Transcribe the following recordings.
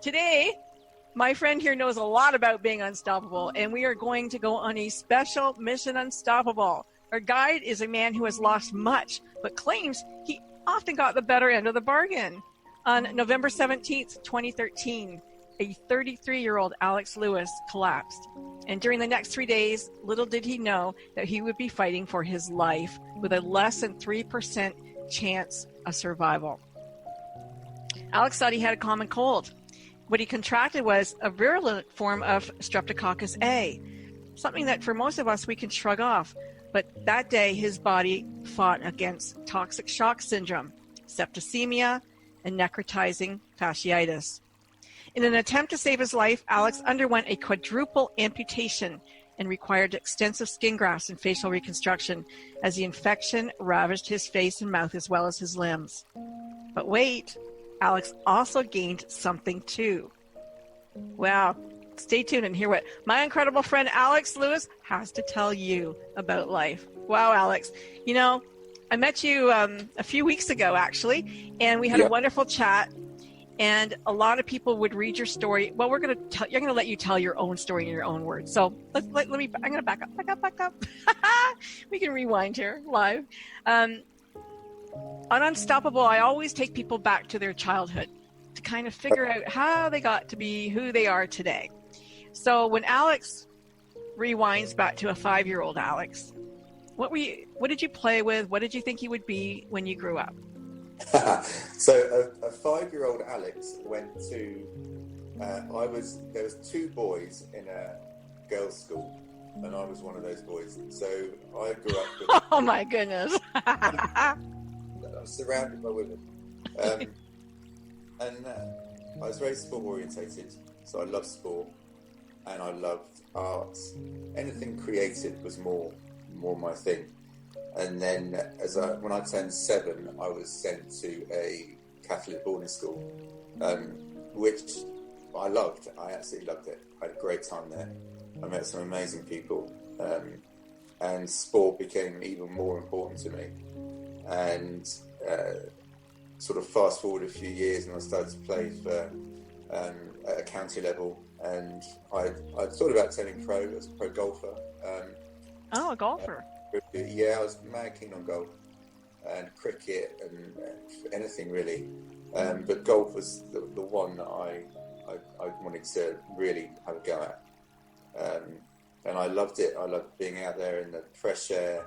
Today, my friend here knows a lot about being unstoppable, and we are going to go on a special Mission Unstoppable. Our guide is a man who has lost much, but claims he often got the better end of the bargain. On November 17th, 2013, a 33-year-old Alex Lewis collapsed. And during the next 3 days, little did he know that he would be fighting for his life with a less than 3% chance of survival. Alex thought he had a common cold. What he contracted was a virulent form of Streptococcus A, something that for most of us we can shrug off. But that day, his body fought against toxic shock syndrome, septicemia, and necrotizing fasciitis. In an attempt to save his life, Alex underwent a quadruple amputation and required extensive skin grafts and facial reconstruction as the infection ravaged his face and mouth as well as his limbs. But wait, Alex also gained something too. Wow. Stay tuned and hear what my incredible friend Alex Lewis has to tell you about life. Wow, Alex. You know, I met you a few weeks ago, actually, and we had a wonderful chat. And a lot of people would read your story. Well, you're going to let you tell your own story in your own words. So I'm going to back up. We can rewind here live. On Unstoppable, I always take people back to their childhood to kind of figure out how they got to be who they are today. So when Alex rewinds back to a 5-year-old Alex, what did you play with? What did you think you would be when you grew up? So a 5-year-old Alex went to, there was 2 boys in a girls' school, and I was one of those boys. So I grew up with... Oh my goodness. I was surrounded by women. And I was very sport orientated, so I loved sport and I loved arts. Anything creative was more my thing. And then when I turned 7, I was sent to a Catholic boarding school, which I loved. I absolutely loved it. I had a great time there. I met some amazing people, and sport became even more important to me. And sort of fast forward a few years, and I started to play for at a county level, and I thought about turning pro as a pro golfer. A golfer. Yeah, I was mad keen on golf and cricket and anything really, but golf was the one that I wanted to really have a go at, and I loved it. I loved being out there in the fresh air,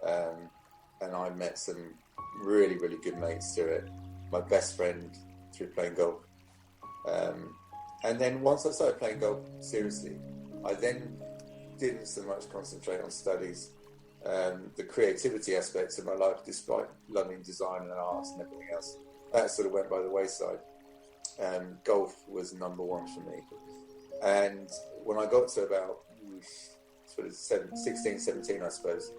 and I met some really, really good mates through it. My best friend through playing golf, and then once I started playing golf seriously, I then didn't so much concentrate on studies. The creativity aspects of my life, despite loving design and arts and everything else, that sort of went by the wayside. Golf was number one for me. And when I got to about sort of 16, 17, I suppose,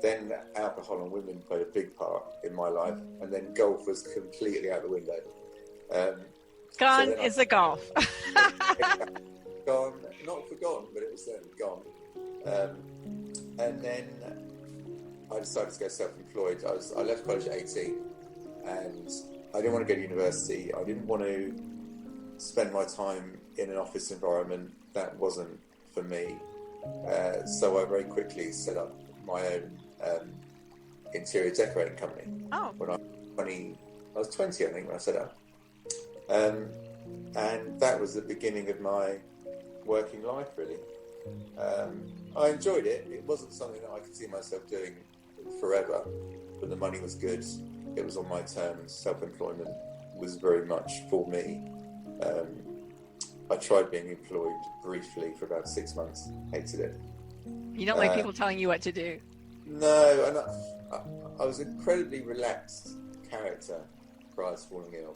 then alcohol and women played a big part in my life. And then golf was completely out the window. Gone is the golf. Gone, not forgotten, but it was certainly gone. And then I decided to go self-employed. I left college at 18, and I didn't want to go to university. I didn't want to spend my time in an office environment. That wasn't for me. So I very quickly set up my own interior decorating company. Oh. When I was 20, I think, when I set up. And that was the beginning of my working life, really. I enjoyed it. It wasn't something that I could see myself doing forever, but the money was good. It was on my terms. Self-employment was very much for me. I tried being employed briefly for about 6 months. Hated it. You don't like people telling you what to do? No, and I was an incredibly relaxed character prior to falling ill.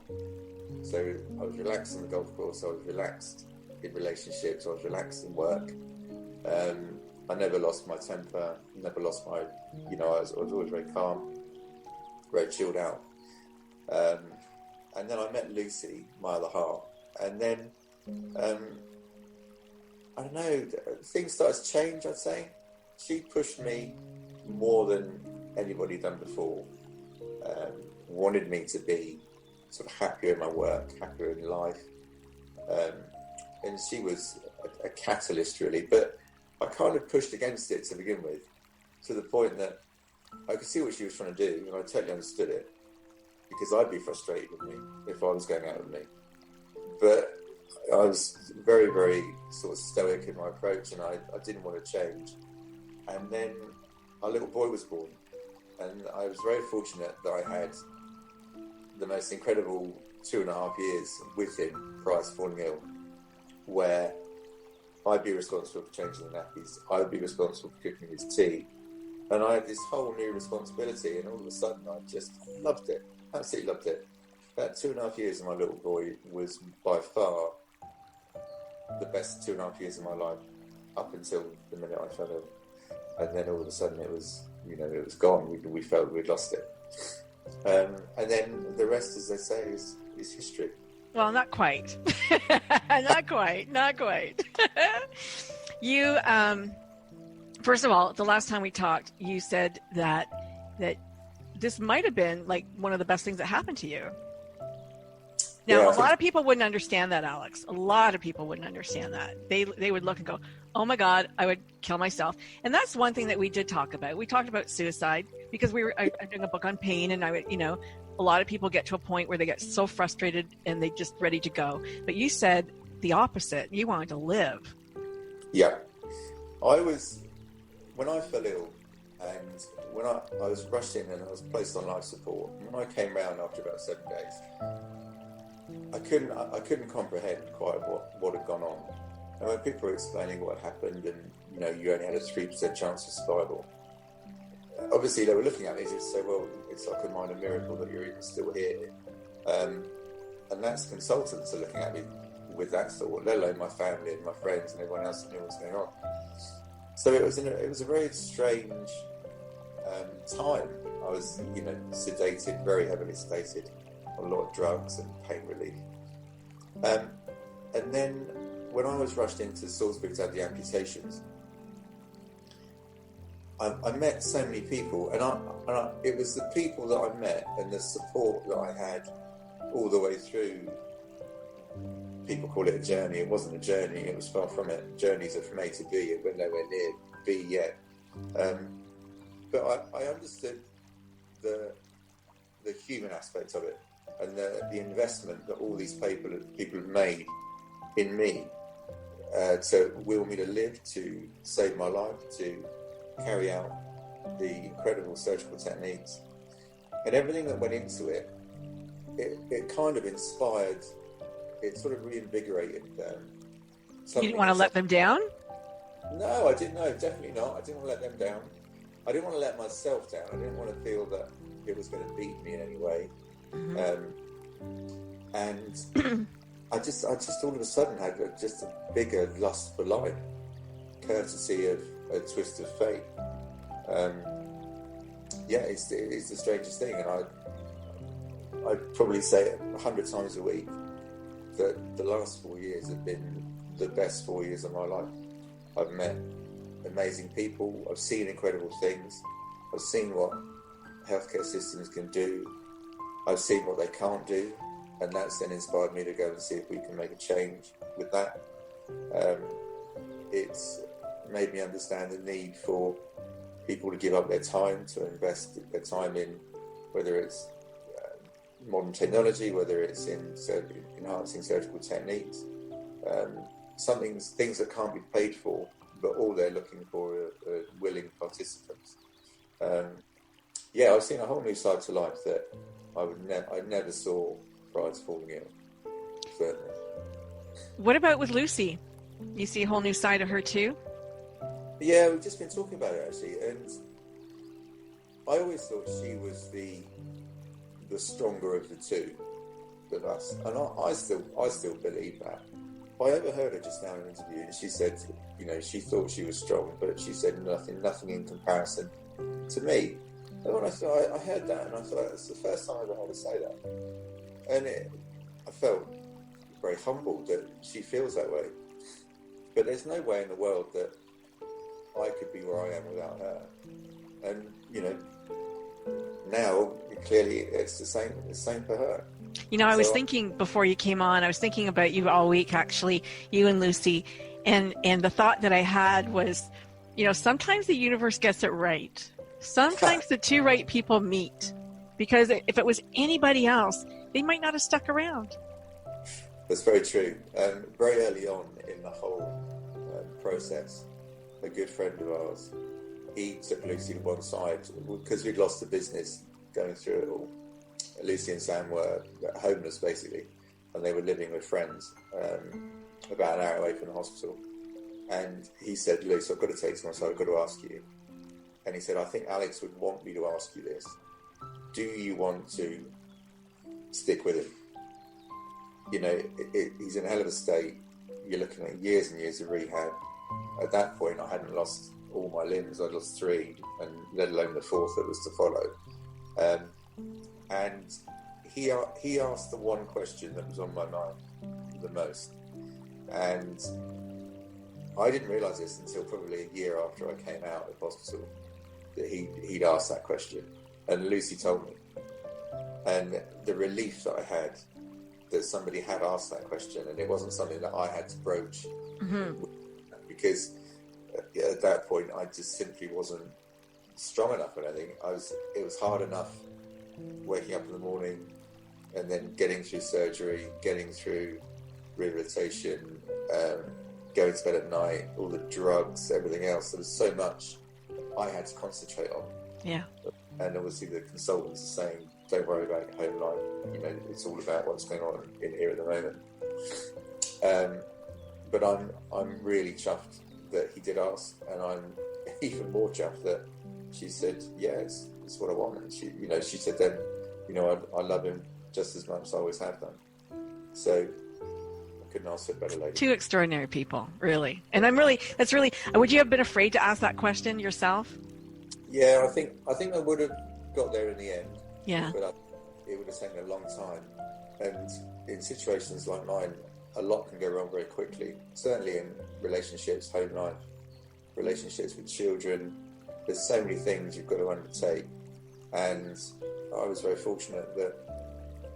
So I was relaxed on the golf course. I was relaxed in relationships. I was relaxed in work. I never lost my temper, never lost my, I was always very calm, very chilled out. And then I met Lucy, my other half, and then, I don't know, things started to change, I'd say. She pushed me more than anybody done before, wanted me to be sort of happier in my work, happier in life. And she was a catalyst, really. But I kind of pushed against it to begin with, to the point that I could see what she was trying to do, and I totally understood it, because I'd be frustrated with me if I was going out with me. But I was very, very sort of stoic in my approach, and I didn't want to change. And then our little boy was born, and I was very fortunate that I had the most incredible 2.5 years with him prior to falling ill, where I'd be responsible for changing the nappies, I'd be responsible for cooking his tea, and I had this whole new responsibility, and all of a sudden I just loved it, absolutely loved it. That 2.5 years of my little boy was by far the best 2.5 years of my life, up until the minute I fell ill. And then all of a sudden it was gone. We felt we'd lost it. And then the rest, as they say, is history. Well, not quite. Not quite. You, first of all, the last time we talked, you said that this might have been like one of the best things that happened to you. Now, Yeah, a lot of people wouldn't understand that, Alex. A lot of people wouldn't understand that. They would look and go, oh my God, I would kill myself. And that's one thing that we did talk about. We talked about suicide because I'm doing a book on pain, and a lot of people get to a point where they get so frustrated and they just ready to go. But you said the opposite. You wanted to live. Yeah. When I fell ill, and when I was rushed in and I was placed on life support, when I came round after about 7 days, I couldn't comprehend quite what had gone on. And when people were explaining what had happened, and you only had a 3% chance of survival, obviously they were looking at me and say, well, it's like a minor miracle that you're even still here. And that's consultants are looking at me with that thought, let alone my family and my friends and everyone else that knew what's going on. So it was a very strange time. I was sedated, very heavily sedated, a lot of drugs and pain relief. And then when I was rushed into Salisbury to have the amputations, I met so many people, and it was the people that I met and the support that I had all the way through. People call it a journey. It wasn't a journey. It was far from it. Journeys are from A to B, and we're nowhere near B yet. But I understood the human aspect of it, and the investment that all these people have made in me to will me to live, to save my life, to carry out the incredible surgical techniques, and everything that went into it. It kind of inspired. It sort of reinvigorated. You didn't want to let them down? No, I didn't. No, definitely not. I didn't want to let them down. I didn't want to let myself down. I didn't want to feel that it was going to beat me in any way. Mm-hmm. And I just all of a sudden had just a bigger lust for life, courtesy of a twist of fate. It's the strangest thing, and I'd probably say it 100 times a week that the last 4 years have been the best 4 years of my life. I've met amazing people. I've seen incredible things. I've seen what healthcare systems can do. I've seen what they can't do, and that's then inspired me to go and see if we can make a change with that. It's made me understand the need for people to give up their time, to invest their time in, whether it's modern technology, whether it's in enhancing surgical techniques, things that can't be paid for, but all they're looking for are willing participants. I've seen a whole new side to life that I never saw prior to falling ill. Certainly. What about with Lucy? You see a whole new side of her too? Yeah, we've just been talking about it actually, and I always thought she was the stronger of the two of us, and I still believe that. I overheard her just now in an interview, and she said, she thought she was strong, but she said nothing in comparison to me. And when I heard that, and I thought it's the first time I ever heard her say that, and I felt very humbled that she feels that way. But there's no way in the world that I could be where I am without her. And now clearly it's the same for her. You know, I was thinking before you came on, I was thinking about you all week, actually, you and Lucy, and the thought that I had was, you know, sometimes the universe gets it right. Sometimes the two right people meet, because if it was anybody else, they might not have stuck around. That's very true. Very early on in the whole process, a good friend of ours, he took Lucy to one side because we'd lost the business going through it all. Lucy and Sam were homeless basically, and they were living with friends about an hour away from the hospital. And he said, "Lucy, I've got to take you to one side, I've got to ask you." And he said, "I think Alex would want me to ask you this. Do you want to stick with him? You know, he's in a hell of a state. You're looking at years and years of rehab." At that point, I hadn't lost all my limbs. I'd lost 3, and let alone the 4th that was to follow. And he asked the one question that was on my mind the most. And I didn't realise this until probably a year after I came out of hospital, that he'd asked that question. And Lucy told me. And the relief that I had that somebody had asked that question, and it wasn't something that I had to broach, because at that point I just simply wasn't strong enough. And I think it was hard enough waking up in the morning and then getting through surgery, getting through rehabilitation, going to bed at night, all the drugs, everything else. There was so much I had to concentrate on. Yeah. And obviously the consultants are saying, don't worry about your home life. You know, it's all about what's going on in here at the moment. But I'm really chuffed that he did ask, and I'm even more chuffed that she said, yeah, it's what I want. And she said then, I love him just as much as I always have done. So I couldn't ask for a better lady. Two extraordinary people, really. And would you have been afraid to ask that question yourself? Yeah, I think I would have got there in the end. Yeah. But it would have taken a long time. And in situations like mine, a lot can go wrong very quickly. Certainly in relationships, home life, relationships with children. There's so many things you've got to undertake. And I was very fortunate that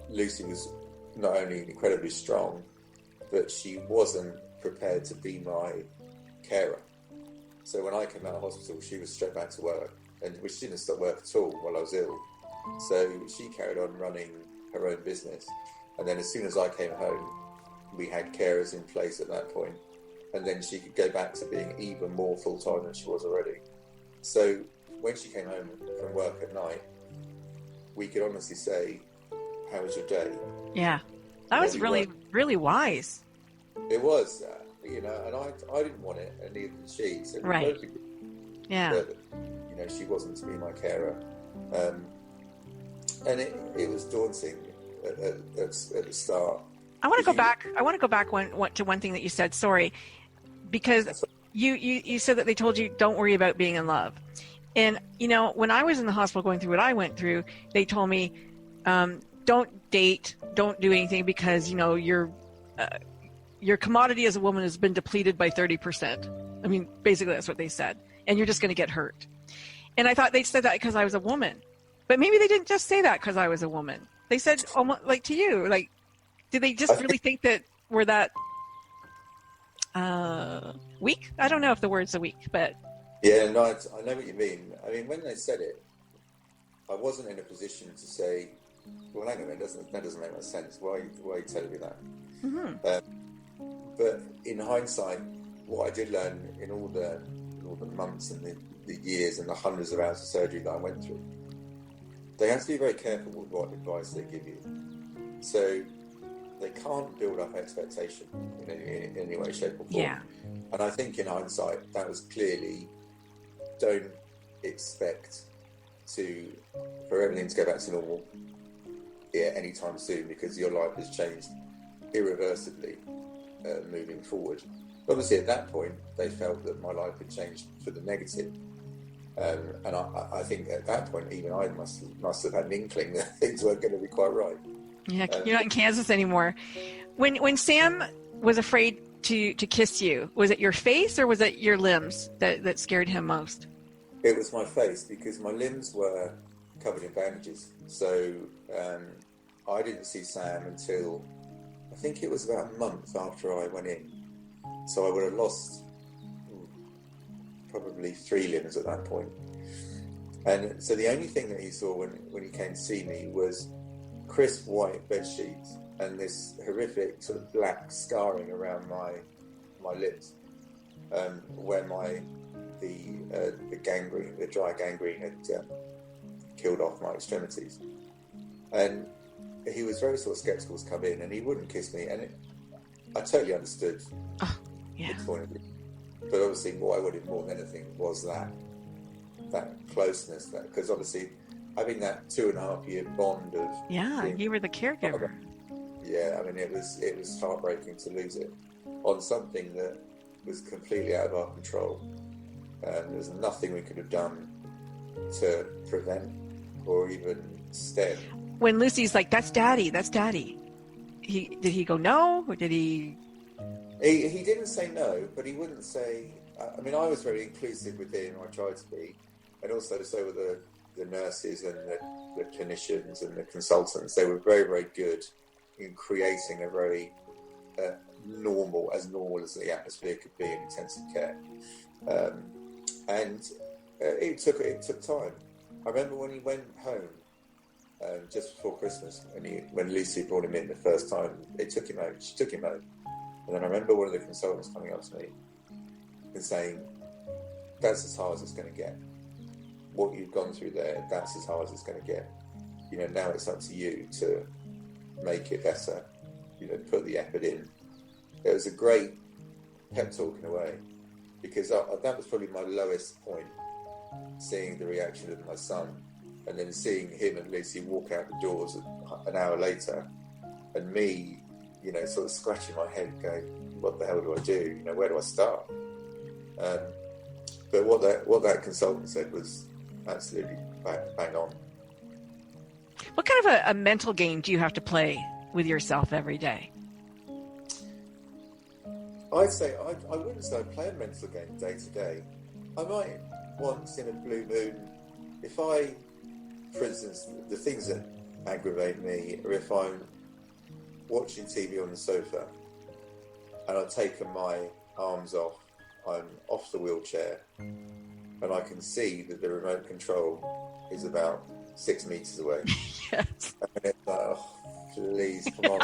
Lucy was not only incredibly strong, but she wasn't prepared to be my carer. So when I came out of hospital, she was straight back to work, and she didn't stop work at all while I was ill. So she carried on running her own business. And then as soon as I came home, we had carers in place at that point. And then she could go back to being even more full-time than she was already. So when she came home from work at night, we could honestly say, how was your day? Yeah, that was really, really wise. It was, and I didn't want it, and neither did she. So right. Yeah. But, she wasn't to be my carer. And it was daunting at the start. I want to go back. I want to go back to one thing that you said. Sorry, because you said that they told you don't worry about being in love, and when I was in the hospital going through what I went through, they told me don't date, don't do anything because your commodity as a woman has been depleted by 30%. I mean, basically that's what they said, and you're just going to get hurt. And I thought they said that because I was a woman, but maybe they didn't just say that because I was a woman. They said almost like to you, like. Did they just really think that we're that weak? I don't know if the word's weak, but... Yeah, no, I know what you mean. I mean, when they said it, I wasn't in a position to say, well, hang on a minute, that doesn't make much sense. Why are you telling me that? Mm-hmm. But in hindsight, what I did learn in all the months and the years and the hundreds of hours of surgery that I went through, they have to be very careful with what advice they give you. So... they can't build up expectation in any way, shape or form. Yeah. And I think in hindsight, that was clearly, don't expect for everything to go back to normal anytime soon, because your life has changed irreversibly moving forward. Obviously at that point, they felt that my life had changed for the negative. And I think at that point, even I must have had an inkling that things weren't going to be quite right. Yeah, you're not in Kansas anymore. When Sam was afraid to kiss you, was it your face or was it your limbs that scared him most? It was my face, because my limbs were covered in bandages. So I didn't see Sam until I think it was about a month after I went in. So I would have lost probably 3 limbs at that point. And so the only thing that he saw when he came to see me was crisp white bed sheets and this horrific sort of black scarring around my lips, where the gangrene, the dry gangrene, had killed off my extremities. And he was very sort of skeptical to come in, and he wouldn't kiss me. And I totally understood his point of view. But obviously, what I wanted more than anything was that closeness, because obviously having that 2.5 year bond of you were the caregiver. Yeah, I mean it was heartbreaking to lose it on something that was completely out of our control. There was nothing we could have done to prevent or even stem. When Lucy's like, "That's Daddy, that's Daddy," did he go no, or did he? He didn't say no, but he wouldn't say. I mean, I was very inclusive with him. I tried to be, and also so were the nurses and the clinicians and the consultants. They were very, very good in creating a very normal as the atmosphere could be in intensive care. And it took time. I remember when he went home just before Christmas, when Lucy brought him in the first time, she took him home. And then I remember one of the consultants coming up to me and saying, "That's as hard as it's going to get. What you've gone through there, that's as hard as it's going to get. Now it's up to you to make it better. Put the effort in." It was a great pep talk in a way, because that was probably my lowest point, seeing the reaction of my son, and then seeing him and Lucy walk out the doors an hour later, and me, sort of scratching my head, going, "What the hell do I do? Where do I start?" But what that consultant said was absolutely bang on. What kind of a mental game do you have to play with yourself every day? I'd say I wouldn't say I play a mental game day to day. I might once in a blue moon, if I, for instance, the things that aggravate me are if I'm watching TV on the sofa and I've taken my arms off, I'm off the wheelchair, and I can see that the remote control is about 6 meters away. Yes. And it's like, oh, please, come on.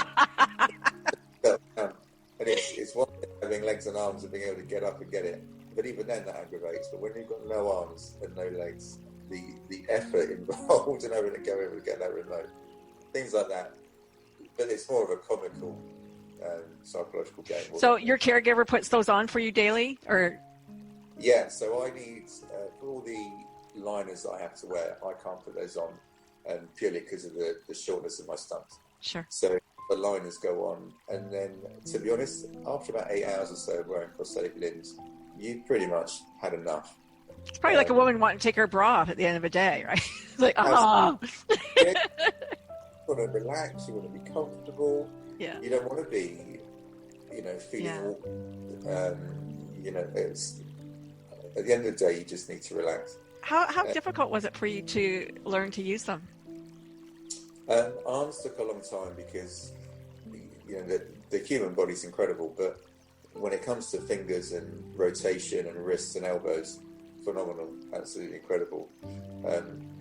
And it's one thing having legs and arms and being able to get up and get it. But even then that aggravates. But when you've got no arms and no legs, the effort involved in having to go over and get that remote, things like that. But it's more of a comical psychological game. So your caregiver puts those on for you daily, or? Yeah, so I need, for all the liners that I have to wear, I can't put those on, purely because of the shortness of my stumps. Sure. So the liners go on, and then, to be honest, after about 8 hours or so of wearing prosthetic limbs, you've pretty much had enough. It's probably like a woman wanting to take her bra off at the end of a day, right? It's like, You want to relax, you want to be comfortable. Yeah. You don't want to be, feeling it's, at the end of the day, you just need to relax. How difficult was it for you to learn to use them? Arms took a long time because the human body's incredible, but when it comes to fingers and rotation and wrists and elbows, phenomenal, absolutely incredible.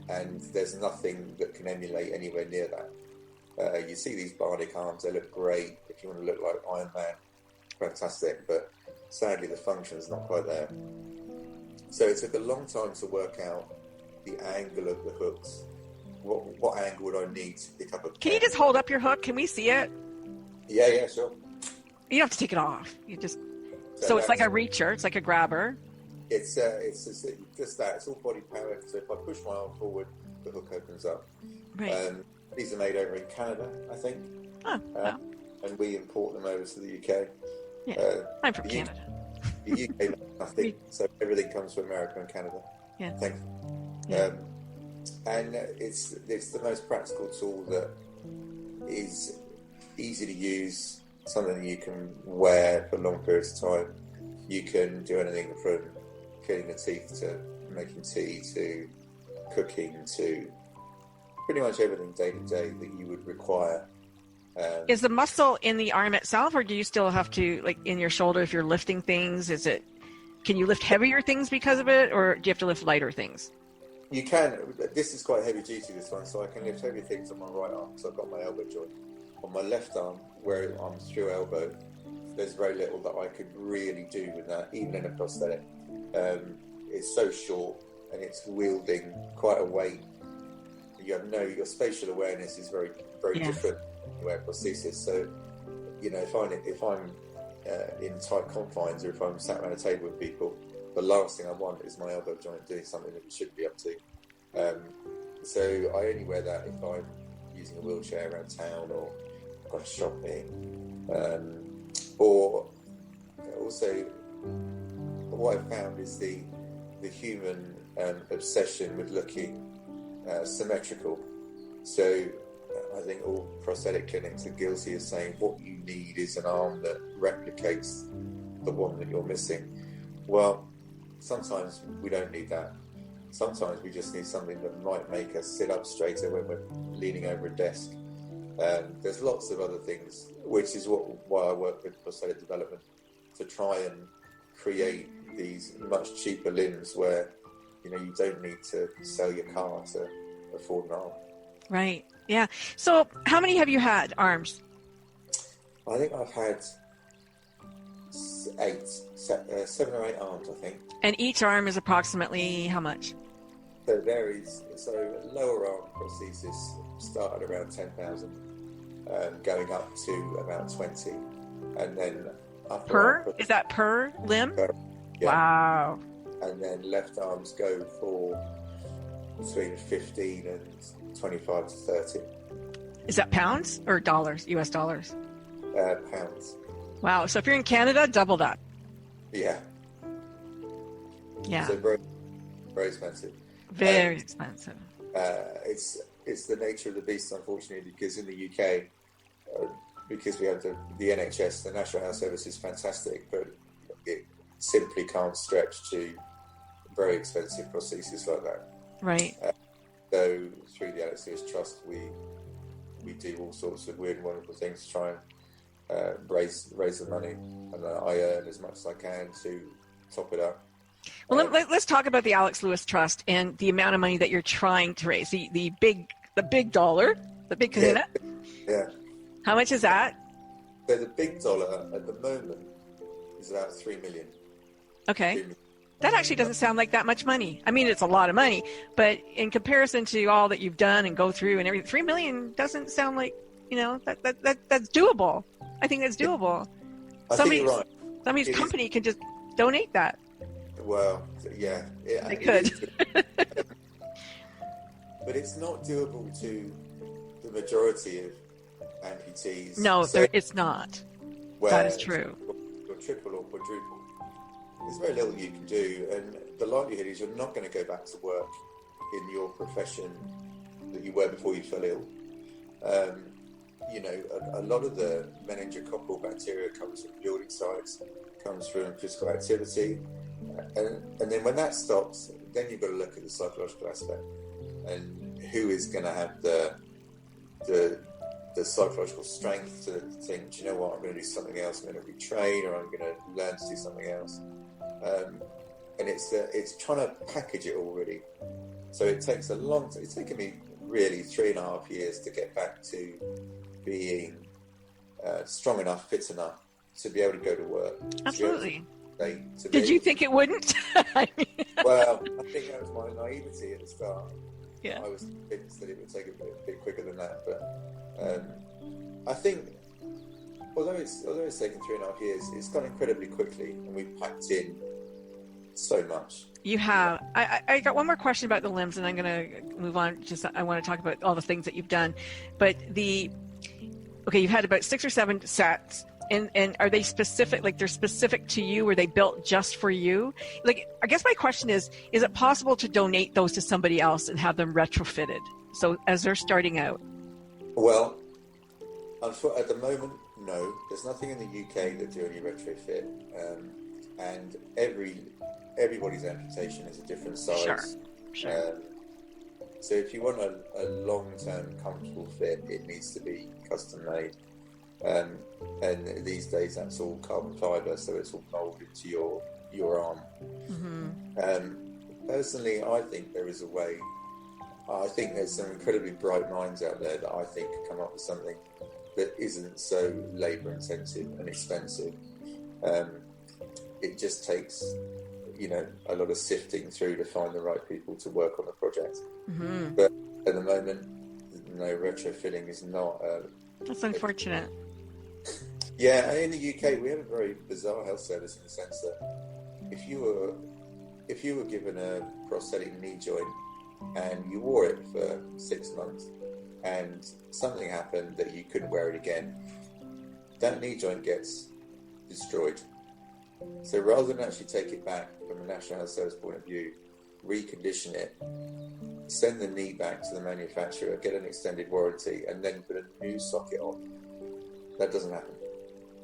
And there's nothing that can emulate anywhere near that. You see these bionic arms, they look great. If you want to look like Iron Man, fantastic, but sadly the function's not quite there. So it took a long time to work out the angle of the hooks. What angle would I need to pick up a pen? Can you just hold up your hook? Can we see it? Yeah, sure. You don't have to take it off. You just so it's like a reacher. It's like a grabber. It's just that. It's all body power. So if I push my arm forward, the hook opens up. Right. These are made over in Canada, I think. Oh, wow. And we import them over to the UK. Yeah, I'm from Canada. The UK, nothing. So everything comes from America and Canada. Yeah. Thankfully. Yeah. And it's the most practical tool that is easy to use, something you can wear for long periods of time. You can do anything from cleaning the teeth to making tea to cooking to pretty much everything day to day that you would require. Is the muscle in the arm itself, or do you still have to, like in your shoulder, if you're lifting things, can you lift heavier things because of it, or do you have to lift lighter things? You can. This is quite heavy duty, this one, so I can lift heavy things on my right arm because I've got my elbow joint. On my left arm, where I'm through elbow, there's very little that I could really do with that, even in a prosthetic. It's so short and it's wielding quite a weight. Your spatial awareness is very, very different when you wear prosthesis. So, if I'm in tight confines, or if I'm sat around a table with people, the last thing I want is my elbow joint doing something that we shouldn't be up to. So I only wear that if I'm using a wheelchair around town or gone shopping. Or also, what I've found is the human obsession with looking symmetrical. So I think all prosthetic clinics are guilty of saying what you need is an arm that replicates the one that you're missing. Well, sometimes we don't need that. Sometimes we just need something that might make us sit up straighter when we're leaning over a desk. There's lots of other things, which is why I work with prosthetic development, to try and create these much cheaper limbs where you don't need to sell your car to afford an arm. Right. Yeah. So how many have you had arms? I think I've had 7 or 8 arms, I think. And each arm is approximately how much? So it varies. So lower arm prosthesis start at around 10,000, going up to about 20, and then upper Is that per limb? Yeah. Wow. And then left arms go for between 15 and 25 to 30. Is that pounds or dollars? US dollars? Pounds. Wow. So if you're in Canada, double that. Yeah. Yeah. So very, very expensive. Very expensive. It's the nature of the beast, unfortunately, because in the UK, because we have the NHS, the National Health Service is fantastic, but it simply can't stretch to very expensive prosthesis like that. Right. So through the Alex Lewis Trust, we do all sorts of weird and wonderful things to try and raise the money, and I earn as much as I can to top it up. Well, let's talk about the Alex Lewis Trust and the amount of money that you're trying to raise. The big dollar, the big kahuna. Yeah. How much is that? So the big dollar at the moment is about 3 million. Okay. 3 million. That actually doesn't sound like that much money. I mean, it's a lot of money, but in comparison to all that you've done and go through and everything, 3 million doesn't sound like, that's doable. I think that's doable. I think you're right. Somebody's company can just donate that. Well, yeah. They could. But it's not doable to the majority of amputees. No, it's not. That is true. Or triple or quadruple. There's very little you can do, and the likelihood is you're not going to go back to work in your profession that you were before you fell ill. A lot of the meningococcal bacteria comes from building sites, comes from physical activity, and then when that stops, then you've got to look at the psychological aspect and who is going to have the psychological strength to think, do you know what, I'm going to do something else, I'm going to retrain, or I'm going to learn to do something else. And it's trying to package it all really. So it takes a long time. It's taken me really 3.5 years to get back to being strong enough, fit enough to be able to go to work. Absolutely. Did you think it wouldn't? Well, I think that was my naivety at the start. Yeah. I was convinced that it would take a bit quicker than that, but I think although it's taken 3.5 years, it's gone incredibly quickly, and we've packed in so much. You have. I got one more question about the limbs, and I'm going to move on. I want to talk about all the things that you've done, but you've had about 6 or 7 sets. And are they specific, like they're specific to you? Were they built just for you? Like, I guess my question is it possible to donate those to somebody else and have them retrofitted? So as they're starting out? Well, at the moment, no. There's nothing in the UK that do any retrofit. And everybody's amputation is a different size. Sure. So if you want a long-term comfortable fit, it needs to be custom made. And these days that's all carbon fibre, so it's all moulded to your arm. Personally, I think there is a way. I think there's some incredibly bright minds out there that I think can come up with something that isn't so labour intensive and expensive. It just takes, a lot of sifting through to find the right people to work on the project. But at the moment, no, retrofitting is not. That's unfortunate. Yeah, in the UK, we have a very bizarre health service in the sense that if you were given a prosthetic knee joint and you wore it for 6 months and something happened that you couldn't wear it again, that knee joint gets destroyed. So rather than actually take it back from a National Health Service point of view, recondition it, send the knee back to the manufacturer, get an extended warranty, and then put a new socket on, that doesn't happen.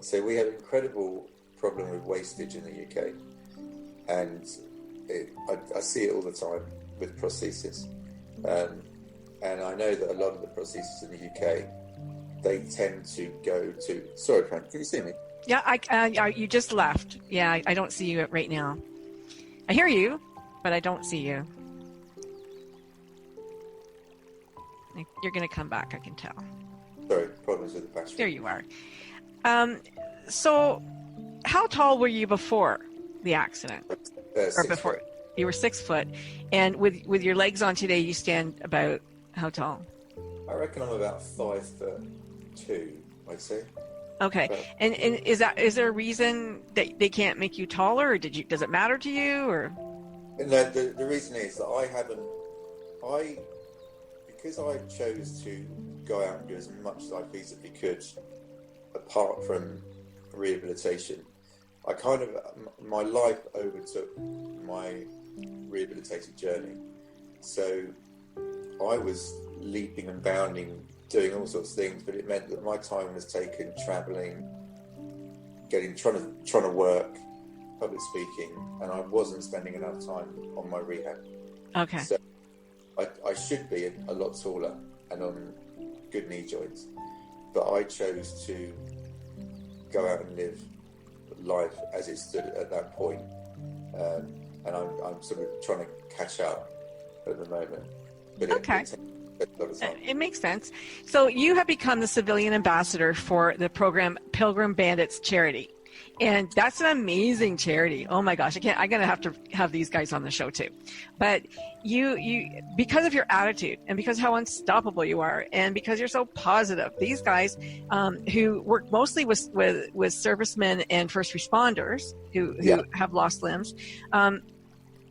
So we have an incredible problem with wastage in the UK, and I see it all the time with prosthesis. And I know that a lot of the prosthesis in the UK, they tend to go to... Sorry, Frank, can you see me? Yeah, you just left. Yeah, I don't see you right now. I hear you, but I don't see you. You're going to come back, I can tell. Sorry, problems with the battery. There you are. So how tall were you before the accident? Or before? 6 foot. You were 6 foot. And with your legs on today, you stand about how tall? I reckon I'm about 5'2", I'd say. Okay. And is there a reason that they can't make you taller, or does it matter to you, or? No, the reason is that because I chose to go out and do as much as I feasibly could, apart from rehabilitation, my life overtook my rehabilitative journey. So I was leaping and bounding, doing all sorts of things, but it meant that my time was taken travelling, trying to work, public speaking, and I wasn't spending enough time on my rehab. Okay. So I should be a lot taller and on good knee joints, but I chose to go out and live life as it stood at that point, and I'm sort of trying to catch up at the moment. But okay. It makes sense. So you have become the civilian ambassador for the program Pilgrim Bandits charity. And that's an amazing charity. Oh my gosh, I'm going to have these guys on the show too. But you because of your attitude and because how unstoppable you are and because you're so positive, these guys who work mostly with servicemen and first responders who have lost limbs,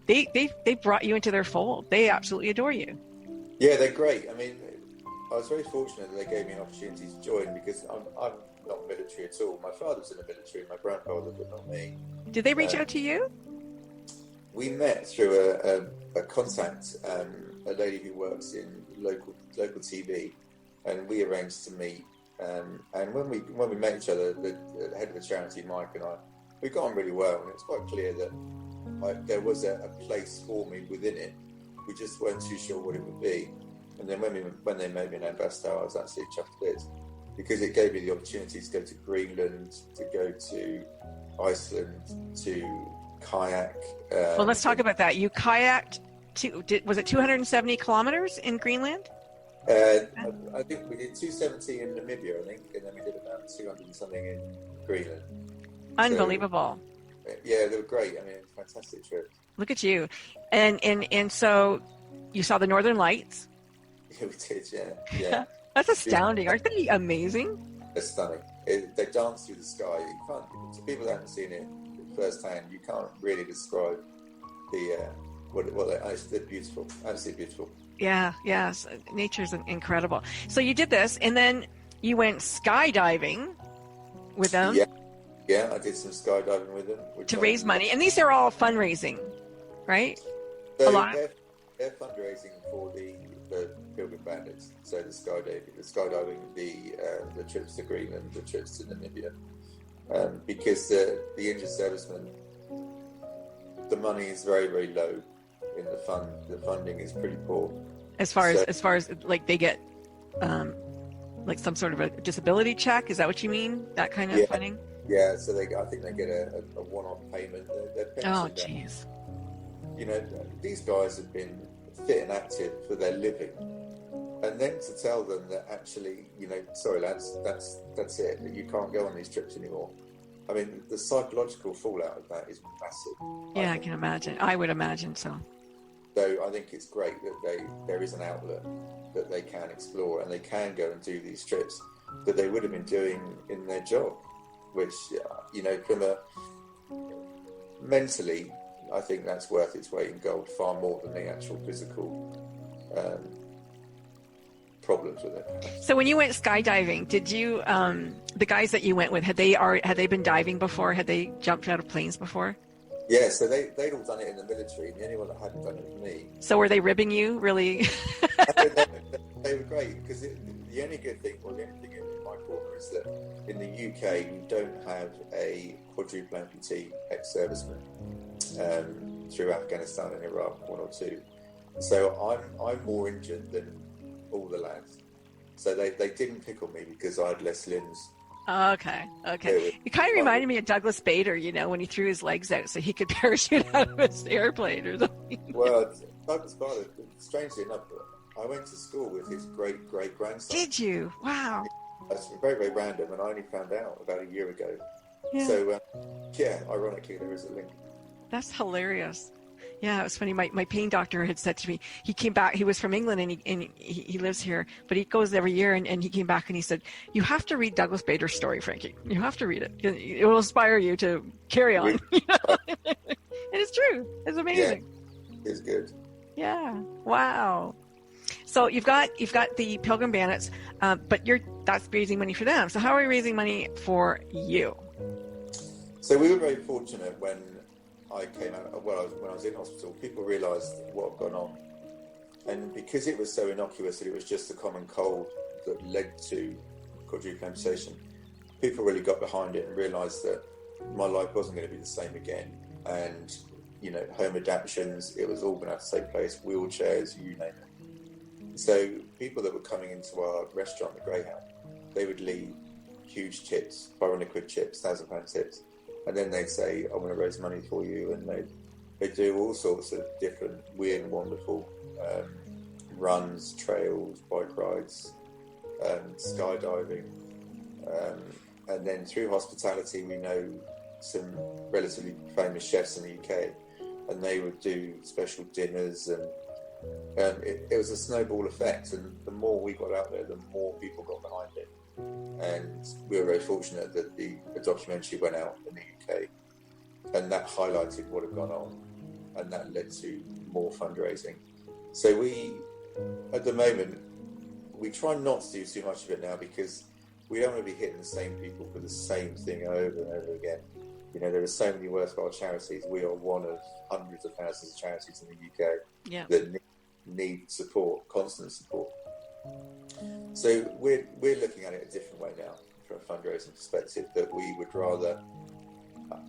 they brought you into their fold. They absolutely adore you. Yeah, they're great. I mean, I was very fortunate that they gave me an opportunity to join because I'm not military at all. My father was in the military, my grandfather, but not me. Did they reach out to you? We met through a contact, a lady who works in local TV, and we arranged to meet. And when we met each other, the head of the charity, Mike, and I, we got on really well, and it was quite clear that there was a place for me within it. We just weren't too sure what it would be. And then when they made me an ambassador, I was actually chuffed to bits because it gave me the opportunity to go to Greenland, to go to Iceland, to kayak. Well, let's talk about that. You kayaked was it 270 kilometers in Greenland? I think we did 270 in Namibia, I think, and then we did about 200 and something in Greenland. Unbelievable. So, yeah, they were great. I mean, fantastic trip. Look at you. And so you saw the Northern Lights? Yeah, we did, yeah. That's astounding. Aren't they amazing? They're stunning. They dance through the sky. You can't, to people that haven't seen it firsthand, you can't really describe they're beautiful, absolutely beautiful. Yeah, yes. Nature's incredible. So you did this, and then you went skydiving with them? Yeah, I did some skydiving with them. To raise money. And these are all fundraising, right? So they're fundraising for the Pilgrim Bandits. So the skydiving, the trips to Greenland, the trips to Namibia. Because the injured servicemen, the money is very, very low in the fund. The funding is pretty poor. As far as like they get like some sort of a disability check, is that what you mean? That kind of funding? Yeah, so I think they get a one-off payment. Their Oh, pension, jeez. you know, these guys have been fit and active for their living, and then to tell them that actually, you know, sorry lads, that's it, that you can't go on these trips anymore. I mean, the psychological fallout of that is massive. Yeah, I can imagine. I would imagine so. So I think it's great that there is an outlet that they can explore and they can go and do these trips that they would have been doing in their job, which, you know, from a mentally, I think that's worth its weight in gold far more than the actual physical problems with it. So when you went skydiving, did you the guys that you went with, had they been diving before? Had they jumped out of planes before? Yeah, so they'd all done it in the military. The only one that hadn't done it was me. So were they ribbing you, really? They were great, because the only good thing, or the only thing in my corner, is that in the UK we don't have a quadruple amputee ex-serviceman through Afghanistan and Iraq, one or two. So I'm more injured than all the lads. So they didn't pick on me because I had less limbs. Okay. It kind of reminded me of Douglas Bader, you know, when he threw his legs out so he could parachute out of his airplane or something. Well, Douglas Bader, strangely enough, I went to school with his great-great-grandson. Did you? Wow. That's very, very random, and I only found out about a year ago. Yeah. So, ironically, there is a link. That's hilarious. Yeah, it was funny. My pain doctor had said to me, he came back, he was from England and he lives here, but he goes every year, and he came back and he said, you have to read Douglas Bader's story, Frankie. You have to read it. It will inspire you to carry on. And it's true. It's amazing. Yeah, it's good. Yeah. Wow. So you've got the Pilgrim Bandits, but that's raising money for them. So how are we raising money for you? So we were very fortunate when I came out, when I was in hospital, people realised what had gone on. And because it was so innocuous that it was just a common cold that led to quadruple amputation, people really got behind it and realised that my life wasn't going to be the same again. And, you know, home adaptations, it was all going to have to take place, wheelchairs, you name it. So people that were coming into our restaurant, the Greyhound, they would leave huge tips, 500 quid chips, £1,000 tips. And then they'd say, I want to raise money for you. And they'd do all sorts of different weird and wonderful runs, trails, bike rides, skydiving. And then through hospitality, we know some relatively famous chefs in the UK, and they would do special dinners. And it was a snowball effect. And the more we got out there, the more people got behind it. And we were very fortunate that the documentary went out in the UK, and that highlighted what had gone on, and that led to more fundraising. So we, at the moment, we try not to do too much of it now, because we don't want to be hitting the same people for the same thing over and over again. You know, there are so many worthwhile charities. We are one of hundreds of thousands of charities in the UK that need support, constant support. So we're looking at it a different way now from a fundraising perspective, that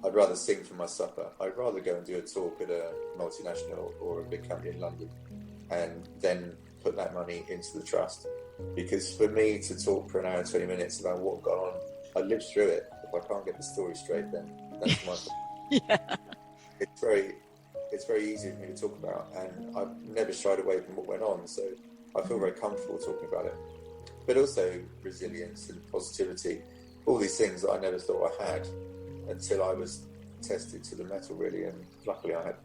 I'd rather sing for my supper. I'd rather go and do a talk at a multinational or a big company in London and then put that money into the trust. Because for me to talk for an hour and 20 minutes about what got on, I lived through it. If I can't get the story straight, then that's my Yeah. It's very easy for me to talk about, and I've never shied away from what went on, so I feel very comfortable talking about it. But also resilience and positivity, all these things that I never thought I had until I was tested to the metal, really, and luckily I had.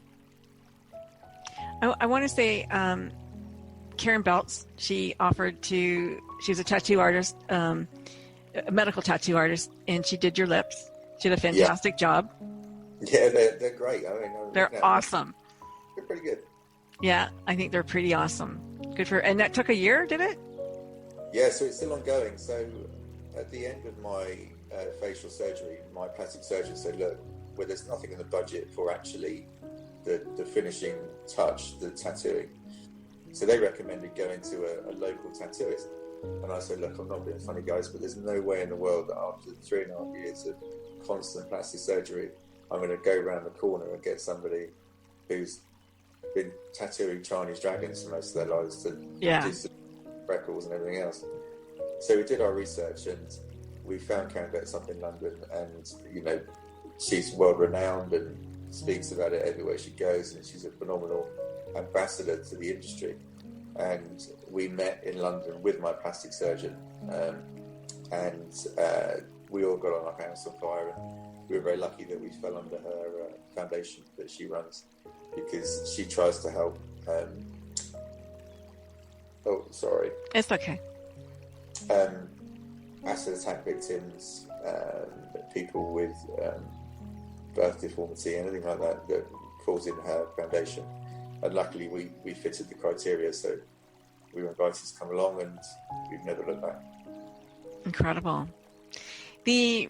I want to say Karen Belts, she was a tattoo artist, a medical tattoo artist, and she did your lips. She did a fantastic job. Yeah, they're great. I mean, they're awesome. They're pretty good. Yeah, I think they're pretty awesome. Good for, and that took a year, did it? Yeah, so it's still ongoing. So at the end of my facial surgery, my plastic surgeon said, look, well, there's nothing in the budget for actually the finishing touch, the tattooing. So they recommended going to a local tattooist. And I said, look, I'm not being funny, guys, but there's no way in the world that after 3.5 years of constant plastic surgery, I'm going to go around the corner and get somebody who's been tattooing Chinese dragons for most of their lives to do some records and everything else. So we did our research and we found candidates up in London, and she's world renowned and speaks about it everywhere she goes, and she's a phenomenal ambassador to the industry. And we met in London with my plastic surgeon, and we all got on our pants on fire, and we were very lucky that we fell under her foundation that she runs, because she tries to help it's okay. Acid attack victims, people with birth deformity, anything like that that falls in her foundation. And luckily we fitted the criteria, so we were invited to come along, and we've never looked back. Incredible. The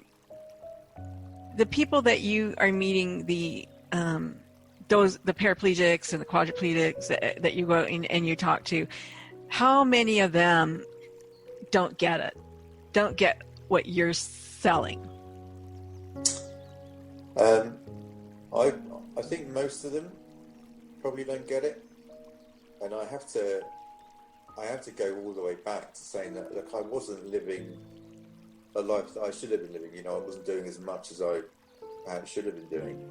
people that you are meeting, the paraplegics and the quadriplegics that you go in and you talk to, how many of them don't get it? Don't get what you're selling? I think most of them probably don't get it, and I have to go all the way back to saying that, look, I wasn't living a life that I should have been living. I wasn't doing as much as I perhaps should have been doing.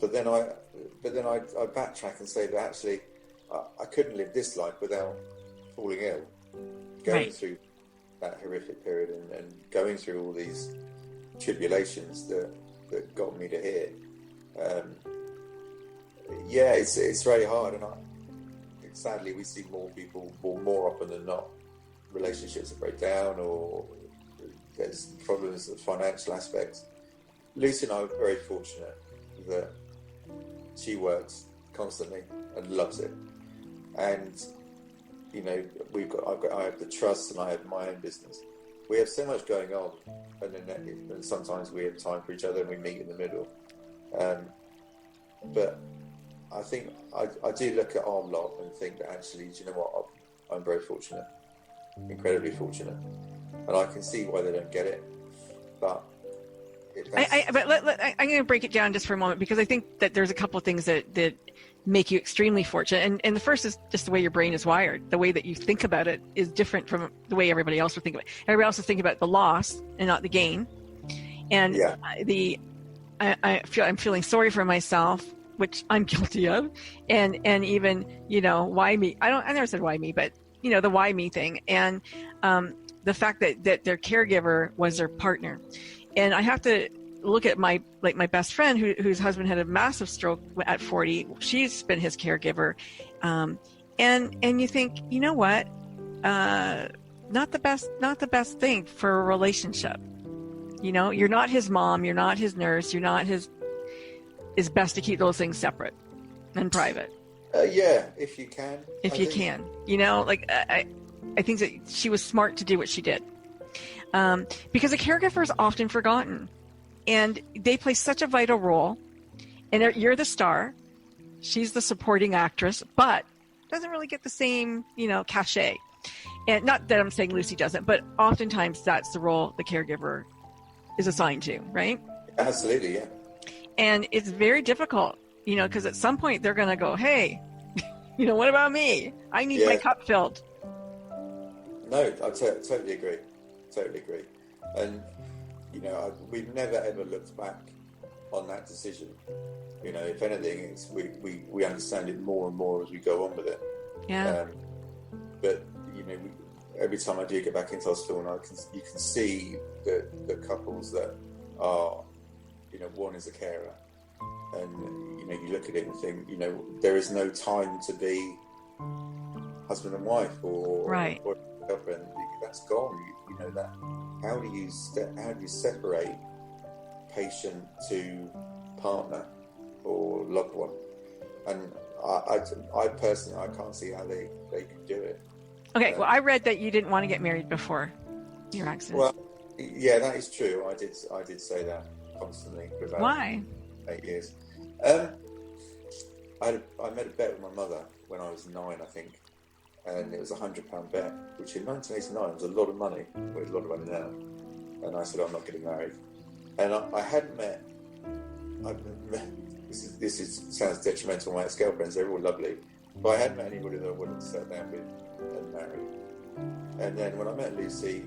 But then I backtrack and say that actually I couldn't live this life without falling ill, going through that horrific period and going through all these tribulations that got me to here. It's very hard, and sadly we see more people, more often than not, relationships that break down, or there's problems of financial aspects. Lucy and I are very fortunate that she works constantly and loves it, and I have the trust, and I have my own business. We have so much going on, and sometimes we have time for each other and we meet in the middle. But I think I do look at our lot and think that actually, do you know what? I'm very fortunate, incredibly fortunate, and I can see why they don't get it. But I'm going to break it down just for a moment, because I think that there's a couple of things that make you extremely fortunate. And the first is just the way your brain is wired. The way that you think about it is different from the way everybody else would think about it. Everybody else is thinking about the loss and not the gain. And I'm feeling sorry for myself, which I'm guilty of. And even, why me? I never said why me, but the why me thing. And the fact that their caregiver was their partner. And I have to look at my best friend whose husband had a massive stroke at 40. She's been his caregiver. And you think, you know what? Not the best thing for a relationship. You're not his mom, you're not his nurse, you're not his. It's best to keep those things separate and private. If you can. I think that she was smart to do what she did. Because a caregiver is often forgotten, and they play such a vital role. And you're the star, she's the supporting actress, but doesn't really get the same, cachet. And not that I'm saying Lucy doesn't, but oftentimes that's the role the caregiver is assigned to, right? Absolutely, yeah. And it's very difficult, because at some point they're going to go, hey, what about me? I need my cup filled. No, I totally agree. And we've never ever looked back on that decision. If anything, we understand it more and more as we go on with it. But every time I do get back into hospital, and you can see the couples that are, one is a carer, and you look at it and think, there is no time to be husband and wife or girlfriend. That's gone. That. How do you separate patient to partner or loved one? And I personally, I can't see how they can do it. Okay, well, I read that you didn't want to get married before your accident. Well, yeah, that is true. I did say that constantly for about Why? 8 years. I made a bet with my mother when I was 9, I think, and it was £100 bet, which in 1989 was a lot of money. Well, it's a lot of money now. And I said, I'm not getting married. And I hadn't met. this sounds detrimental to my ex-girlfriends. They're all lovely, but I hadn't met anybody that I wanted to settle down with and marry. And then when I met Lucy,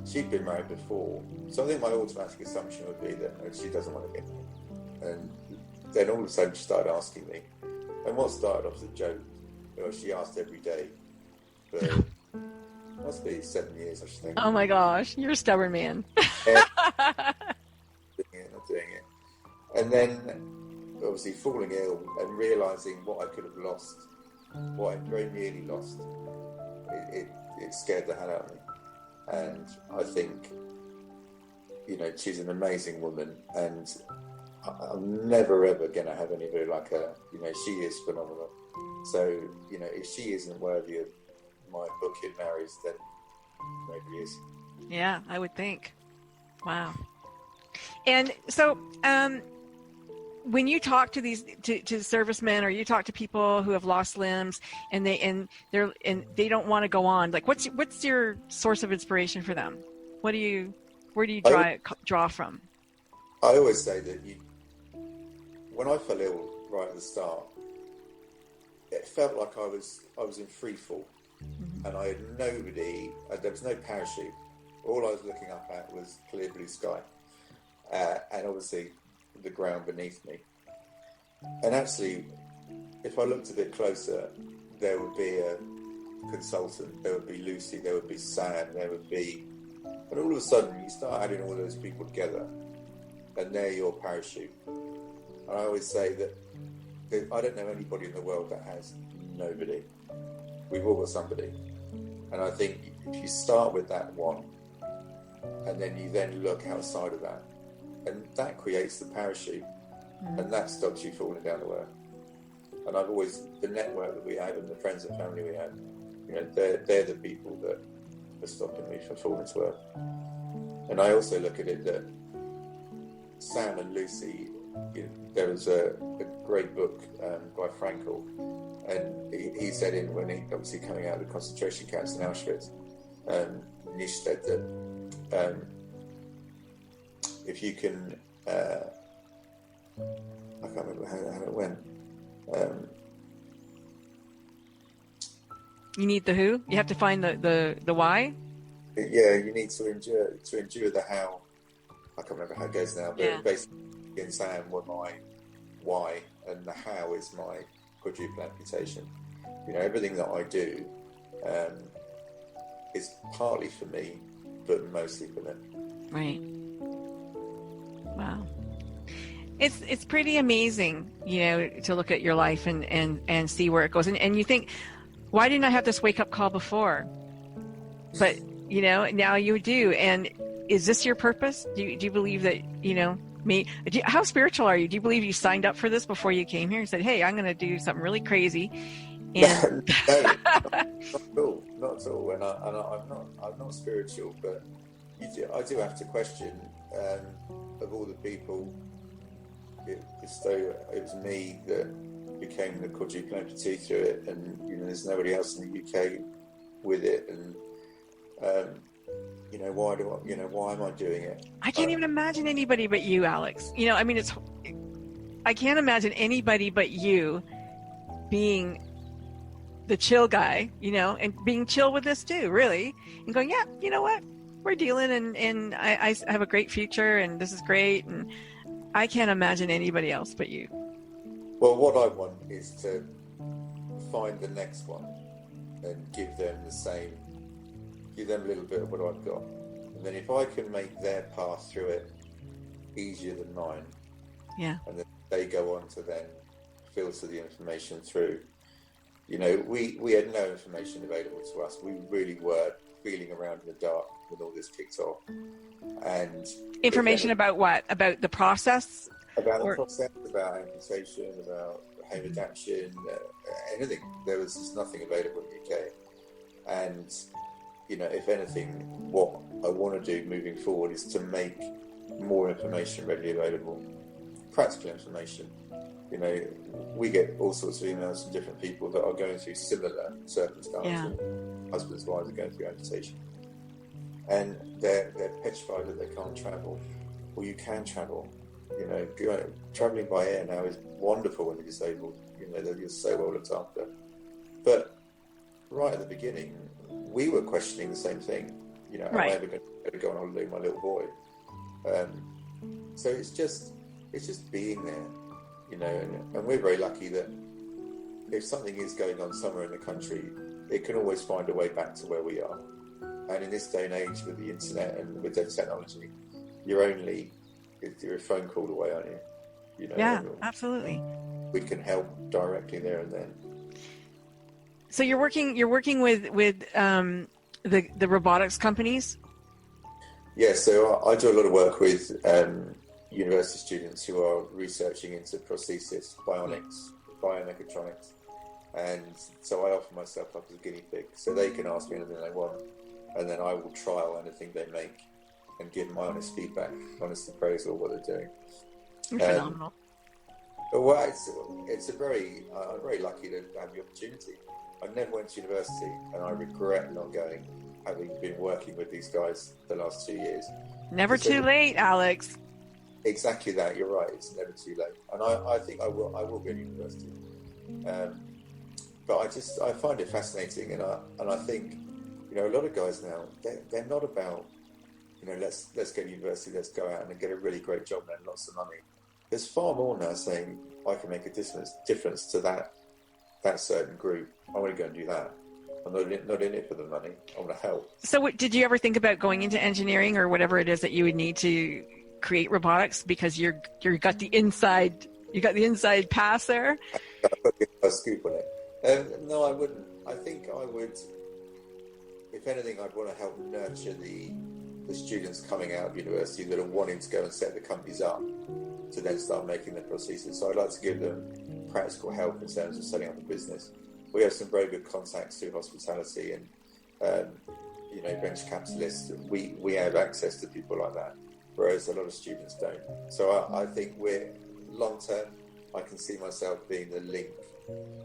she'd been married before, so I think my automatic assumption would be that she doesn't want to get married. And then all of a sudden she started asking me, and what started off as a joke, she asked every day for must be 7 years, I should think. Oh my gosh, you're a stubborn man. Not doing it. And then obviously falling ill and realising what I could have lost, what I very nearly lost, it scared the hell out of me. And I think, she's an amazing woman, and I'm never ever going to have anybody like her. She is phenomenal. So, if she isn't worthy of my book in marriage, then nobody is. Yeah, I would think. Wow. And so, when you talk to these to servicemen, or you talk to people who have lost limbs, and they don't want to go on, like what's your source of inspiration for them? Where do you draw from? I always say that when I fell ill right at the start, it felt like I was in free fall, and I had nobody. There was no parachute. All I was looking up at was clear blue sky, and obviously the ground beneath me. And actually, if I looked a bit closer, there would be a consultant, there would be Lucy, there would be Sam, and all of a sudden you start adding all those people together, and they're your parachute. And I always say that I don't know anybody in the world that has nobody. We've all got somebody. And I think if you start with that one, and then you then look outside of that, and that creates the parachute, and that stops you falling down the well. And I've always, the network that we have and the friends and family we have, they're the people that are stopping me from falling to earth. And I also look at it that Sam and Lucy, there was a great book by Frankl, and he said when he obviously coming out of the concentration camps in Auschwitz, he said that if you can, I can't remember how it went. You need the who? You have to find the why? Yeah, you need to endure the how. I can't remember how it goes now, but basically in Sam were my why, and the how is my quadruple amputation. Everything that I do is partly for me, but mostly for them. Right. Wow. It's pretty amazing, to look at your life and see where it goes. And you think, why didn't I have this wake up call before? But, now you do. And is this your purpose? Do you believe that, how spiritual are you? Do you believe you signed up for this before you came here and said, hey, I'm going to do something really crazy? And no, not at all. And I'm not spiritual, but I do have to question, of all the people, it's though it was me that became the quadruple amputee through it, and there's nobody else in the UK with it, and why am I doing it? I can't even imagine anybody but you, Alex. I can't imagine anybody but you being the chill guy, and being chill with this too, really, and going, yeah, you know what, we're dealing, and I have a great future, and this is great, and I can't imagine anybody else but you. Well, what I want is to find the next one and give them a little bit of what I've got. And then if I can make their path through it easier than mine, and then they go on to then filter the information through. We had no information available to us. We really were feeling around in the dark when all this kicked off. And information about what? About the process? About the process, about amputation, about home adaptation, anything. There was just nothing available in the UK. And, if anything, what I want to do moving forward is to make more information readily available. Practical information. We get all sorts of emails from different people that are going through similar circumstances. Yeah. Husbands, wives are going through amputation. And they're petrified that they can't travel. Well, you can travel. Traveling by air now is wonderful when you're disabled. They're just so well looked after. But right at the beginning, we were questioning the same thing. Am I ever going to go on holiday with my little boy? So it's just being there, and we're very lucky that if something is going on somewhere in the country, it can always find a way back to where we are. And in this day and age with the internet and with the technology, you're a phone call away, aren't you? Yeah, absolutely. We can help directly there and then. So you're working with the robotics companies? Yeah, so I do a lot of work with university students who are researching into prosthesis, bionics, biomechatronics, and so I offer myself up as a guinea pig, so they can ask me anything they want, and then I will trial anything they make and give my honest feedback, honest appraisal of what they're doing. Phenomenal. Well, it's I'm very lucky to have the opportunity. I never went to university, and I regret not going, having been working with these guys the last 2 years. Never too late, Alex. Exactly that. You're right. It's never too late, and I think I will go to university. But I find it fascinating, and I think a lot of guys now they're not about let's go to university, let's go out and get a really great job and earn lots of money. There's far more now saying I can make a difference to that certain group. I want to go and do that. I'm not in it for the money. I want to help. So did you ever think about going into engineering or whatever it is that you would need to create robotics, because you got the inside pass there? I've got the scoop on it. No, I wouldn't. I think I would, if anything, I'd want to help nurture the students coming out of university that are wanting to go and set the companies up to then start making their prosthesis. So I'd like to give them practical help in terms of setting up a business. We have some very good contacts through hospitality and venture capitalists. We have access to people like that, whereas a lot of students don't. So I think long term, I can see myself being the link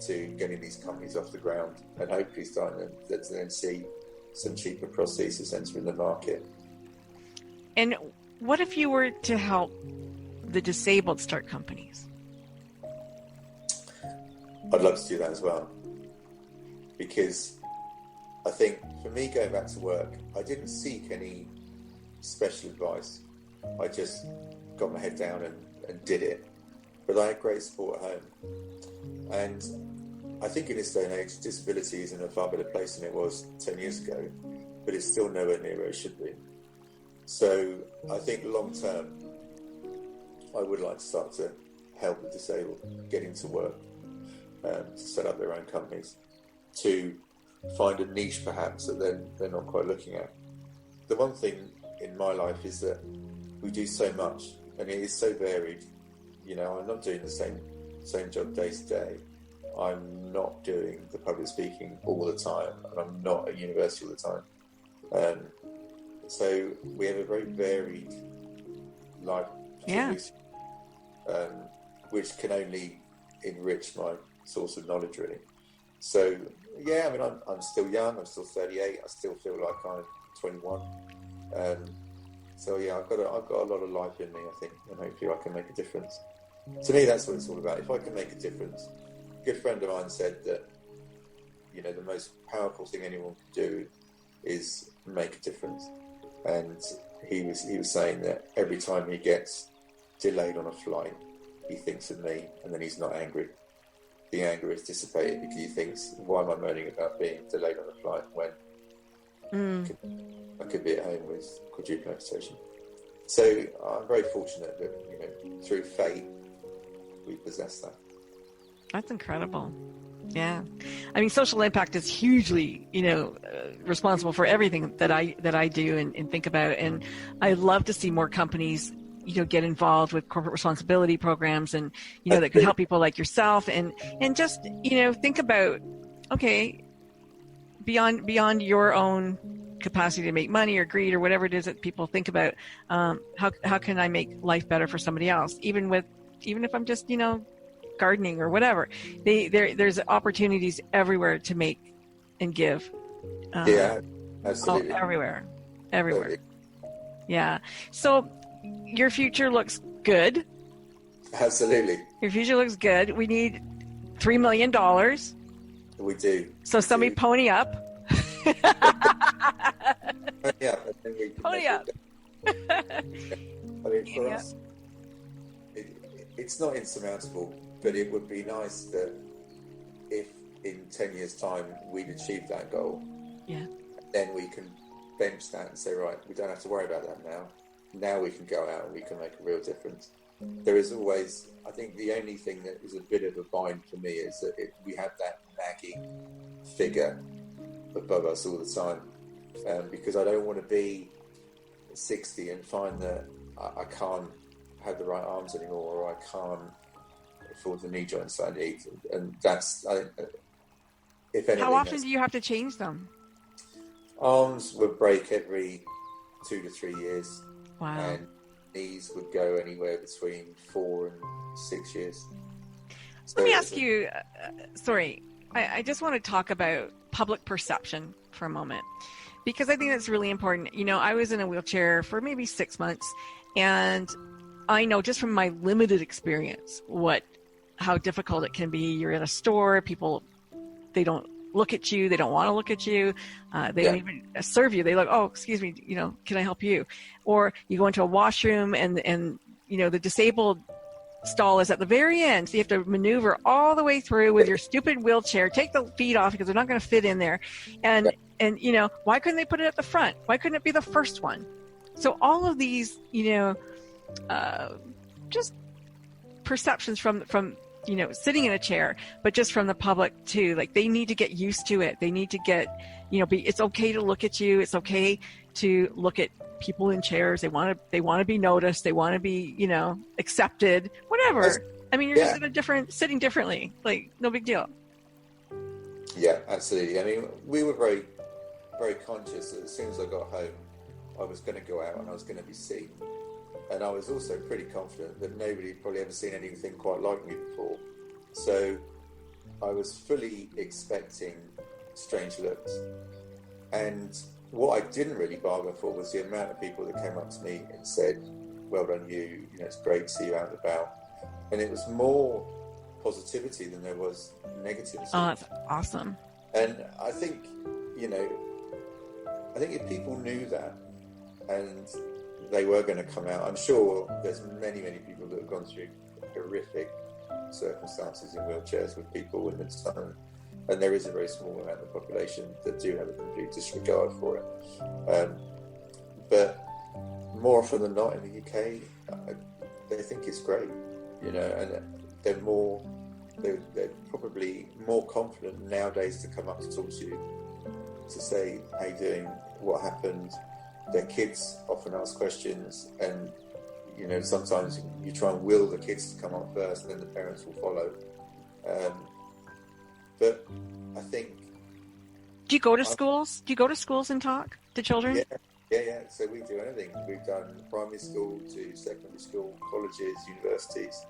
to getting these companies off the ground and hopefully starting to then see some cheaper prosthesis entering the market. And what if you were to help the disabled start companies? I'd love to do that as well, because I think for me, going back to work, I didn't seek any special advice. I just got my head down and did it. But I had great support at home. And I think in this day and age, disability is in a far better place than it was 10 years ago, but it's still nowhere near where it should be. So I think long term, I would like to start to help the disabled get into work, to set up their own companies, to find a niche perhaps that they're not quite looking at. The one thing in my life is that we do so much and it is so varied. I'm not doing the same job day to day. I'm not doing the public speaking all the time, and I'm not at university all the time. So we have a very varied life, which can only enrich my source of knowledge, really. So yeah, I'm still young. I'm still 38. I still feel like I'm 21. So yeah, I've got a lot of life in me, I think, and hopefully I can make a difference. To me, that's what it's all about. If I can make a difference. A good friend of mine said that, the most powerful thing anyone can do is make a difference. And he was saying that every time he gets delayed on a flight, he thinks of me, and then he's not angry. The anger is dissipated because he thinks, why am I moaning about being delayed on a flight when I could be at home with quadruple amputation? So I'm very fortunate that, through fate, we possess that. That's incredible. Yeah. Social impact is hugely, responsible for everything that I do and think about. And I love to see more companies, get involved with corporate responsibility programs and, that could help people like yourself and just, think about, okay, beyond your own capacity to make money or greed or whatever it is that people think about, how can I make life better for somebody else? Even if I'm just, gardening or whatever, there's opportunities everywhere to make and give. Yeah, absolutely. Everywhere. Yeah. So your future looks good. Absolutely. Your future looks good. We need $3 million. We do. So somebody pony up. Pony up, and then we can Pony up. I mean, for us, it's not insurmountable, but it would be nice that if in 10 years' time we'd achieved that goal, then we can bench that and say, right, we don't have to worry about that now. Now we can go out and we can make a real difference. There is always, I think the only thing that is a bit of a bind for me is that we have that nagging figure above us all the time, because I don't want to be 60 and find that I can't have the right arms anymore, or I can't afford the knee joints I need. And that's, if anything, how often do you have to change them? Arms would break every 2 to 3 years. Wow. And knees would go anywhere between 4 and 6 years. Let me ask you, I just want to talk about public perception for a moment, because I think that's really important. You know, I was in a wheelchair for maybe 6 months, and I know just from my limited experience how difficult it can be. You're in a store, people, they don't look at you, they don't want to look at you, they don't even serve you. They look, oh, excuse me, you know, can I help you? Or you go into a washroom and you know, the disabled stall is at the very end, so you have to maneuver all the way through with your stupid wheelchair, take the feet off because they're not going to fit in there, and you know, why couldn't they put it at the front? Why couldn't it be the first one? So all of these, you know, just perceptions from you know, sitting in a chair, but just from the public too. Like, they need to get used to it. They need to get, you know, it's okay to look at you. It's okay to look at people in chairs. They want to be noticed. They want to be, you know, accepted, whatever. I mean, you're just sitting differently, like, no big deal. Yeah, absolutely. I mean, we were very, very conscious that as soon as I got home, I was going to go out and I was going to be seen. And I was also pretty confident that nobody had probably ever seen anything quite like me before. So I was fully expecting strange looks. And what I didn't really bargain for was the amount of people that came up to me and said, well done you, you know, it's great to see you out and about. And it was more positivity than there was negativity. Oh, that's awesome. And I think, you know, if people knew that and they were going to come out, I'm sure there's many, many people that have gone through horrific circumstances in wheelchairs with people in the sun, and there is a very small amount of the population that do have a complete disregard for it. But more often than not in the UK, they think it's great, you know, and they're probably more confident nowadays to come up to talk to you, to say, how you doing, what happened. Their kids often ask questions, and you know, sometimes you try and will the kids to come up first, and then the parents will follow. But I think. Do you go to schools? Do you go to schools and talk to children? Yeah. So we do anything. We've done primary school to secondary school, colleges, universities.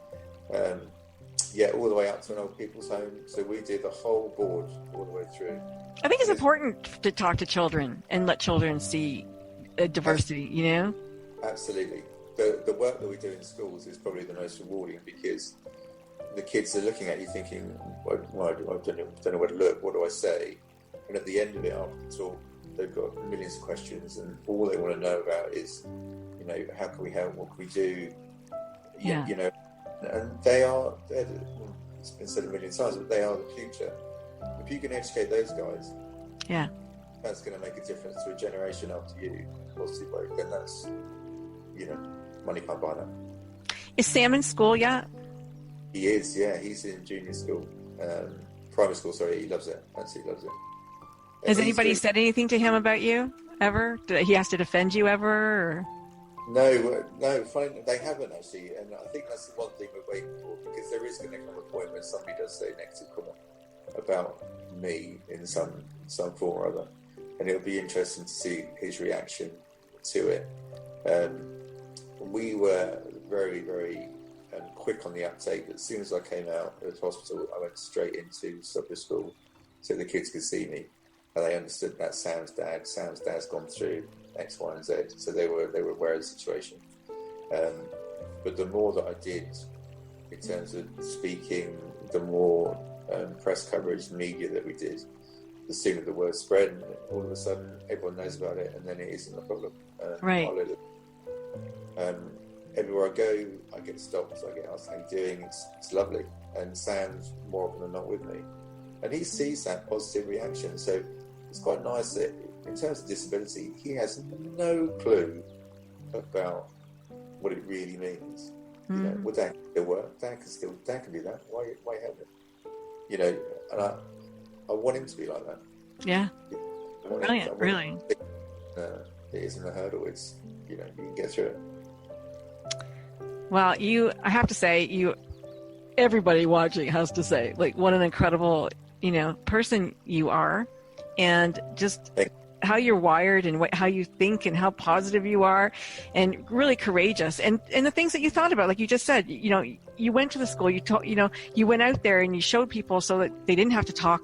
All the way up to an old people's home. So we do the whole board all the way through. I think it's important to talk to children and let children see diversity, you know? Absolutely. The work that we do in schools is probably the most rewarding, because the kids are looking at you thinking, well, I don't know where to look, what do I say? And at the end of it, after the talk, they've got millions of questions, and all they want to know about is, you know, how can we help, what can we do? Yeah. You know, and it's been said a million times, but they are the future. If you can educate those guys, that's going to make a difference to a generation after you, positive way, then that's, you know, money can't buy that. Is Sam in school yet? He is, yeah. He's in junior school, primary school, sorry. He loves it. Absolutely loves it. And has anybody said anything to him about you, ever? He has to defend you ever? Or? No, funny, they haven't actually, and I think that's the one thing we're waiting for, because there is going to come a point when somebody does say a negative comment about me in some form or other, and it'll be interesting to see his reaction to it. We were very, very quick on the uptake. As soon as I came out of hospital, I went straight into soccer school so the kids could see me, and they understood that Sam's dad's gone through X, Y, and Z, so they were aware of the situation. But the more that I did in terms of speaking, the more press coverage, media that we did, the sooner the word spread, and all of a sudden everyone knows about it, and then it isn't a problem. Right. Everywhere I go, I get stopped, I get asked, how you doing? It's lovely. And Sam's more often than not with me. And he sees that positive reaction. So it's quite nice that in terms of disability, he has no clue about what it really means. You know, well, Dad can still work, Dad can do that. Why help him? You know, and I want him to be like that. Yeah. Brilliant, really. It isn't a hurdle. It's, you know, you can get through it. Well, I have to say, everybody watching has to say, like, what an incredible, you know, person you are, and just how you're wired and how you think and how positive you are, and really courageous, and the things that you thought about, like you just said, you know, you went to the school, you went out there and you showed people so that they didn't have to talk,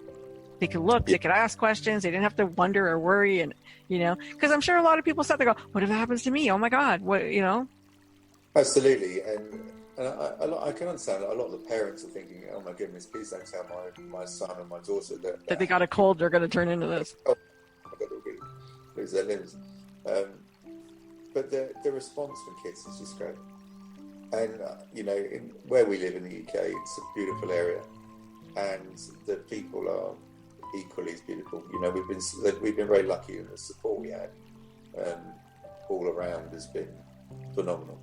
they could look, they could ask questions, they didn't have to wonder or worry, and, you know, because I'm sure a lot of people sat there go, what if that happens to me? Oh my God, what, you know? Absolutely, and I can understand that a lot of the parents are thinking, oh my goodness, please don't tell my son or my daughter that they got a cold, they're going to turn into this. Oh, I've got to lose their limbs. But the response from kids is just great. And, you know, where we live in the UK, it's a beautiful area, and the people are equally as beautiful. You know, we've been very lucky, and the support we had all around has been phenomenal.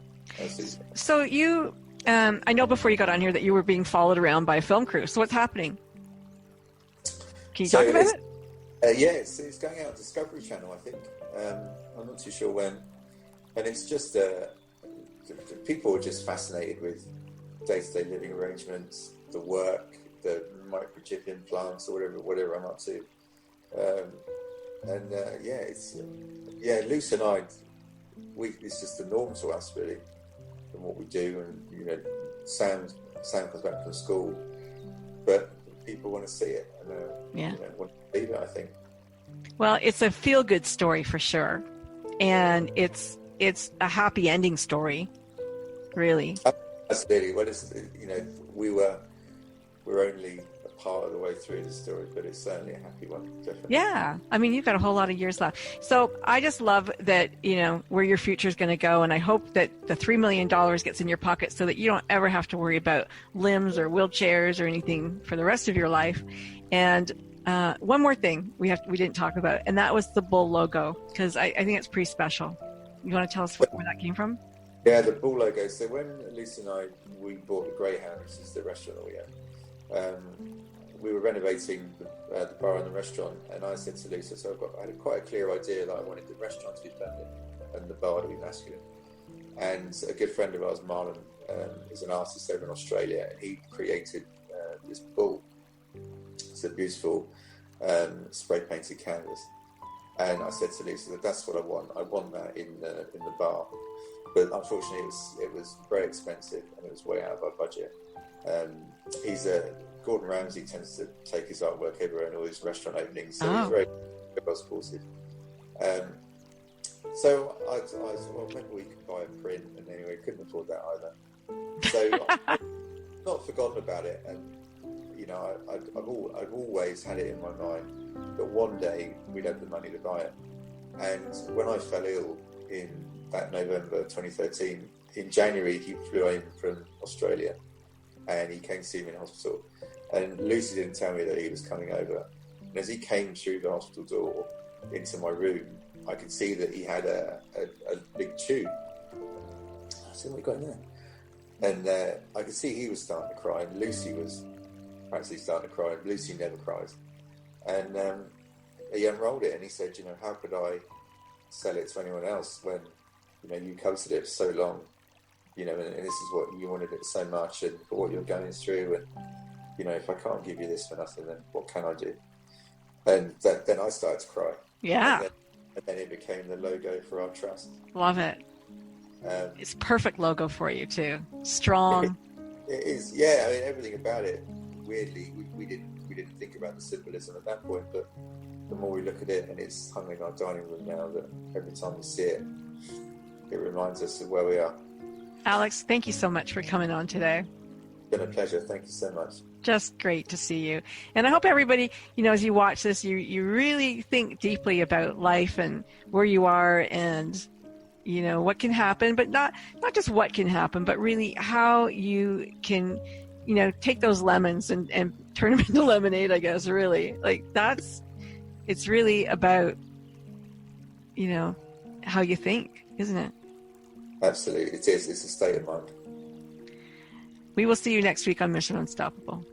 So you, I know before you got on here that you were being followed around by a film crew. So what's happening? Can you talk about it? Yeah, it's going out on Discovery Channel, I think. I'm not too sure when. And it's just, people are just fascinated with day-to-day living arrangements, the work, the microchip implants, or whatever I'm up to. Luce and I, it's just the norm to us, really, and what we do. And, you know, Sam comes back from school, but people want to see it, and you know, want to believe it, I think. Well, it's a feel-good story for sure, and it's a happy ending story, really. Absolutely. Well, it's, you know, we're only a part of the way through the story, but it's certainly a happy one, definitely. Yeah, I mean, you've got a whole lot of years left. So I just love that, you know, where your future is going to go, and I hope that the $3 million gets in your pocket so that you don't ever have to worry about limbs or wheelchairs or anything for the rest of your life. And one more thing we didn't talk about, and that was the bull logo, because I think it's pretty special. You want to tell us where that came from? Yeah, the bull logo. So when Lisa and we bought the Greyhound, which is the restaurant that we have, we were renovating the bar and the restaurant, and I said to Lisa, so I had quite a clear idea that I wanted the restaurant to be feminine and the bar to be masculine. And a good friend of ours, Marlon, is an artist over in Australia, and he created this bull. It's a beautiful spray painted canvas. And I said to Lisa, that's what I want. I want that in the bar. But unfortunately, it was very expensive, and it was way out of our budget. Gordon Ramsay tends to take his artwork everywhere in all these restaurant openings, so he's very well supported. So I thought, well, maybe we could buy a print, and anyway, couldn't afford that either. So I've not forgotten about it, and you know, I've always had it in my mind that one day we'd have the money to buy it. And when I fell ill in that November 2013, in January he flew in from Australia, and he came to see me in hospital. And Lucy didn't tell me that he was coming over. And as he came through the hospital door into my room, I could see that he had a big tube. I said, what you got in there? And I could see he was starting to cry, and Lucy was actually starting to cry. Lucy never cries. And he unrolled it, and he said, you know, how could I sell it to anyone else when, you know, you coveted it for so long, you know, and this is what you wanted it so much, and for what you're going through, and you know, if I can't give you this for nothing, then what can I do? And then I started to cry. Yeah. And then it became the logo for our trust. Love it. It's perfect logo for you too. Strong. It is. Yeah. I mean, everything about it. Weirdly, we didn't think about the symbolism at that point, but the more we look at it, and it's hung in our dining room now, that every time we see it, it reminds us of where we are. Alex, thank you so much for coming on today. It's been a pleasure. Thank you so much. Just great to see you. And I hope everybody, as you watch this, you really think deeply about life and where you are and, what can happen, but not just what can happen, but really how you can, take those lemons and turn them into lemonade, I guess, really. Like it's really about, how you think, isn't it? Absolutely. It is. It's a state of mind. We will see you next week on Mission Unstoppable.